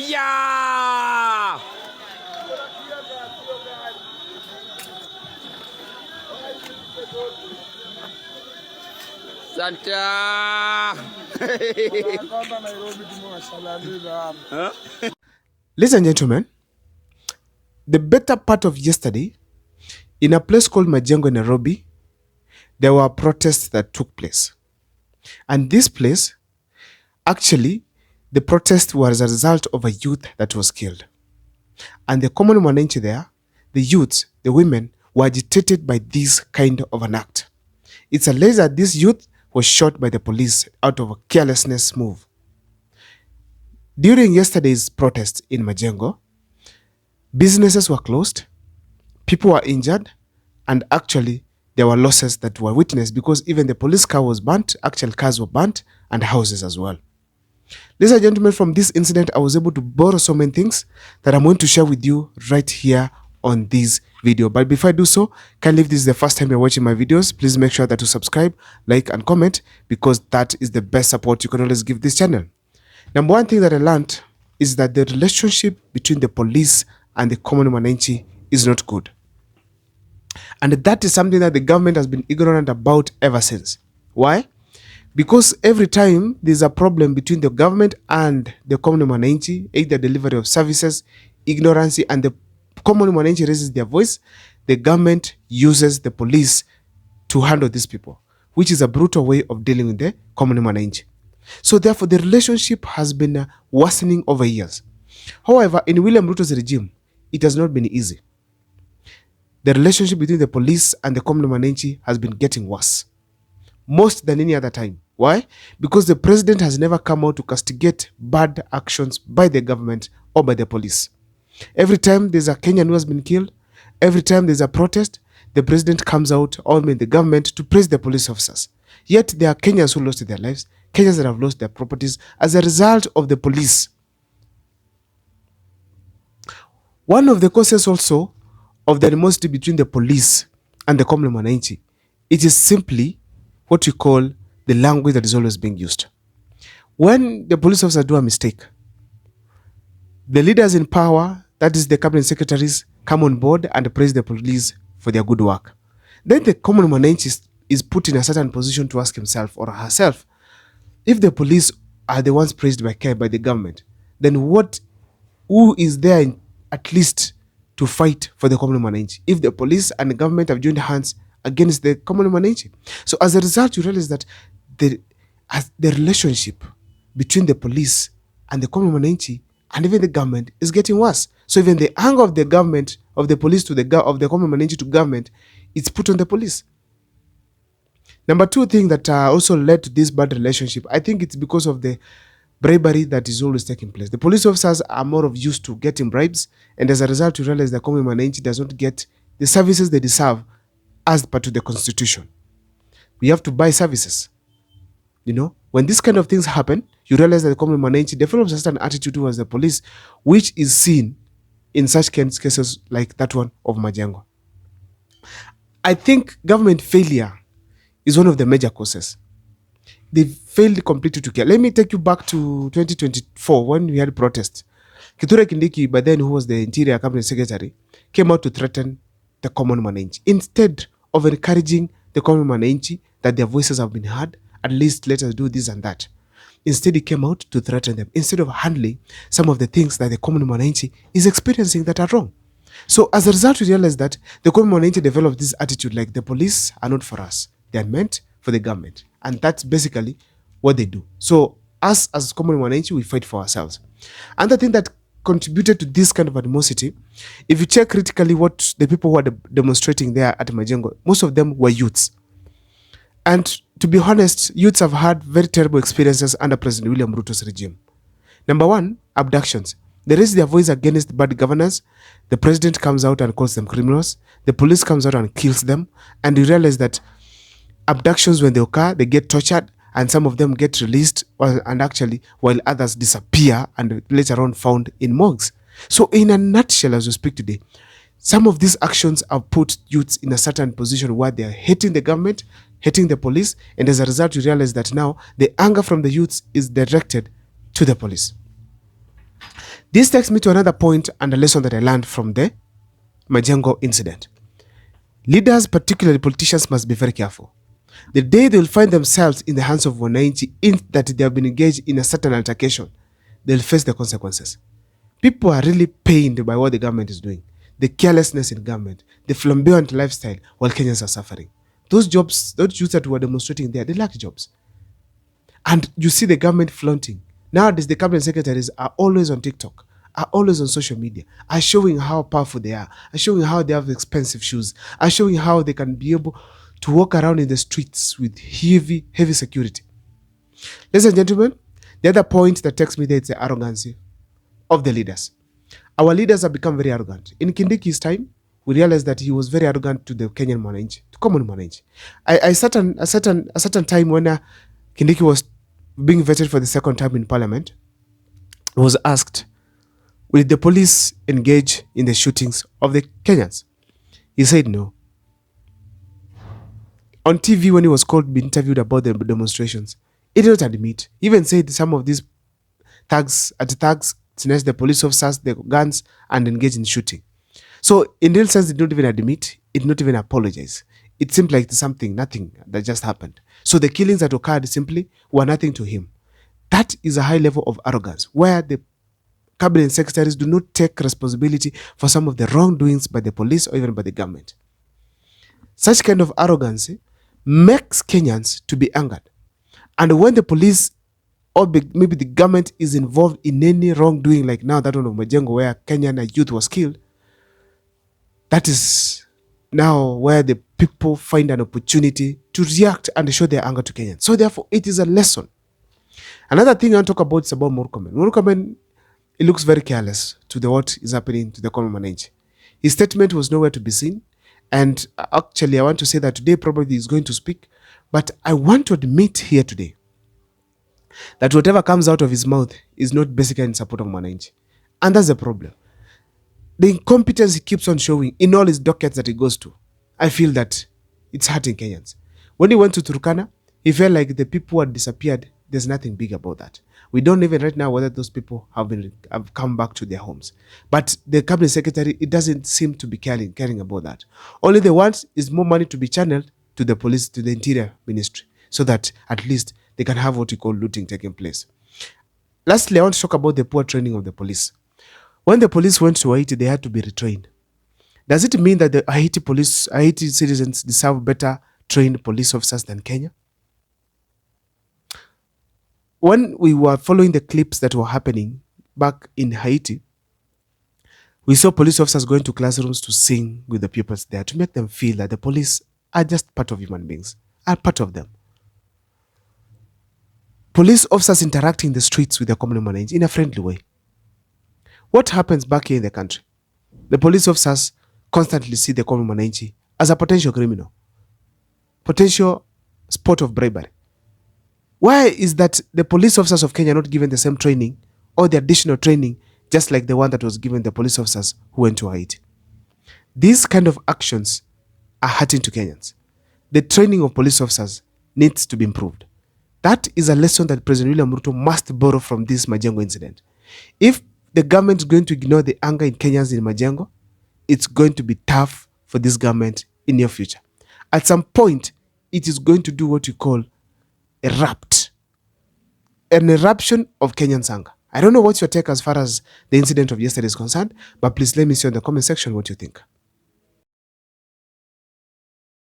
Yeah! Santa! Ladies and gentlemen, the better part of yesterday, in a place called Majengo in Nairobi, there were protests that took place. And this place, actually, the protest was a result of a youth that was killed. And the common mwananchi there, the youths, the women, were agitated by this kind of an act. It's alleged that this youth was shot by the police out of a carelessness move. During yesterday's protest in Majengo, businesses were closed, people were injured, and actually there were losses that were witnessed because even the police car was burnt, actual cars were burnt, and houses as well. Ladies and gentlemen, from this incident, I was able to borrow so many things that I'm going to share with you right here on this video. But before I do so, kindly, if this is the first time you're watching my videos, please make sure that you subscribe, like, and comment, because that is the best support you can always give this channel. Number one thing that I learned is that the relationship between the police and the common mwananchi is not good. And that is something that the government has been ignorant about ever since. Why? Because every time there's a problem between the government and the common mwananchi, either delivery of services, ignorance, and the common mwananchi raises their voice, the government uses the police to handle these people, which is a brutal way of dealing with the common mwananchi. So therefore, the relationship has been worsening over years. However, in William Ruto's regime, it has not been easy. The relationship between the police and the common mwananchi has been getting worse, most than any other time. Why? Because the president has never come out to castigate bad actions by the government or by the police. Every time there's a Kenyan who has been killed, every time there's a protest, the president comes out, or the government, to praise the police officers. Yet there are Kenyans who lost their lives, Kenyans that have lost their properties as a result of the police. One of the causes also of the animosity between the police and the common mwananchi, it is simply what we call the language that is always being used. When the police officers do a mistake, the leaders in power, that is the cabinet secretaries, come on board and praise the police for their good work. Then the common mwananchi is put in a certain position to ask himself or herself, if the police are the ones praised by the government, then who is there at least to fight for the common mwananchi if the police and the government have joined hands against the common mwananchi? So as a result, you realize that the relationship between the police and the common mwananchi and even the government is getting worse. So even the anger of the government, of the police to of the common mwananchi to government, it's put on the police. Number two thing that also led to this bad relationship, I think it's because of the bribery that is always taking place. The police officers are more of used to getting bribes, and as a result, you realize the common mwananchi does not get the services they deserve as per to the constitution. We have to buy services. You know, when these kind of things happen, you realize that the common mwananchi develops a certain attitude towards the police, which is seen in such cases like that one of Majengo. I think government failure is one of the major causes. They failed completely to care. Let me take you back to 2024 when we had protests. Kithure Kindiki, by then who was the Interior Cabinet Secretary, came out to threaten the common mwananchi. Instead of encouraging the common mwananchi that their voices have been heard, at least let us do this and that. Instead, he came out to threaten them, instead of handling some of the things that the common mwananchi is experiencing that are wrong. So as a result, we realize that the common mwananchi developed this attitude like the police are not for us. They are meant for the government. And that's basically what they do. So us as common mwananchi, we fight for ourselves. Another thing that contributed to this kind of animosity, if you check critically what the people who are demonstrating there at Majengo, most of them were youths. And to be honest, youths have had very terrible experiences under President William Ruto's regime. Number one, abductions. They raise their voice against bad governance. The president comes out and calls them criminals. The police comes out and kills them. And you realize that abductions, when they occur, they get tortured, and some of them get released, and actually, while others disappear and later on found in morgues. So in a nutshell, as we speak today, some of these actions have put youths in a certain position where they are hating the government, hating the police, and as a result, you realize that now the anger from the youths is directed to the police. This takes me to another point and a lesson that I learned from the Majengo incident. Leaders, particularly politicians, must be very careful. The day they will find themselves in the hands of wananchi in that they have been engaged in a certain altercation, they'll face the consequences. People are really pained by what the government is doing. The carelessness in government, the flamboyant lifestyle, while Kenyans are suffering. Those youths that were demonstrating there, they lack jobs. And you see the government flaunting. Nowadays, the cabinet secretaries are always on TikTok, are always on social media, are showing how powerful they are showing how they have expensive shoes, are showing how they can be able to walk around in the streets with heavy security. Ladies and gentlemen, the other point that takes me there is the arrogance of the leaders. Our leaders have become very arrogant. In Kindiki's time, we realized that he was very arrogant to the Kenyan mwananchi, to common mwananchi. A certain time when Kindiki was being vetted for the second time in parliament, was asked, will the police engage in the shootings of the Kenyans? He said no. On TV, when he was called, be interviewed about the demonstrations, he did not admit. He even said some of these thugs snatched the police officers, the guns, and engaged in shooting. So in real sense, he did not even admit, he did not even apologize. It seemed like nothing that just happened. So the killings that occurred simply were nothing to him. That is a high level of arrogance, where the cabinet secretaries do not take responsibility for some of the wrongdoings by the police or even by the government. Such kind of arrogance makes Kenyans to be angered. And when the police or maybe the government is involved in any wrongdoing, like now that one of Majengo where Kenyan youth was killed, that is now where the people find an opportunity to react and show their anger to Kenyans. So therefore, it is a lesson. Another thing I want to talk about is about Murkomen. Murkomen, it looks very careless to what is happening to the common man. His statement was nowhere to be seen. And actually, I want to say that today probably he's going to speak. But I want to admit here today that whatever comes out of his mouth is not basically in support of Mwananchi. And that's the problem. The incompetence he keeps on showing in all his dockets that he goes to, I feel that it's hurting Kenyans. When he went to Turkana, he felt like the people had disappeared. There's nothing big about that. We don't even right now whether those people have come back to their homes. But the cabinet secretary, it doesn't seem to be caring about that. Only they want is more money to be channeled to the police, to the interior ministry, so that at least they can have what we call looting taking place. Lastly, I want to talk about the poor training of the police. When the police went to Haiti, they had to be retrained. Does it mean that the Haiti citizens deserve better trained police officers than Kenya? When we were following the clips that were happening back in Haiti, we saw police officers going to classrooms to sing with the pupils there to make them feel that the police are just part of human beings, are part of them. Police officers interacting in the streets with their common man in a friendly way. What happens back here in the country? The police officers constantly see the common man as a potential criminal, potential sport of bribery. Why is that the police officers of Kenya are not given the same training or the additional training just like the one that was given the police officers who went to Haiti? These kind of actions are hurting to Kenyans. The training of police officers needs to be improved. That is a lesson that President William RUTO must borrow from this Majengo incident. If the government is going to ignore the anger in Kenyans in Majengo, it's going to be tough for this government in near future. At some point, it is going to do what you call an eruption of Kenyan anger. I don't know what's your take as far as the incident of yesterday is concerned, but please let me see in the comment section what you think.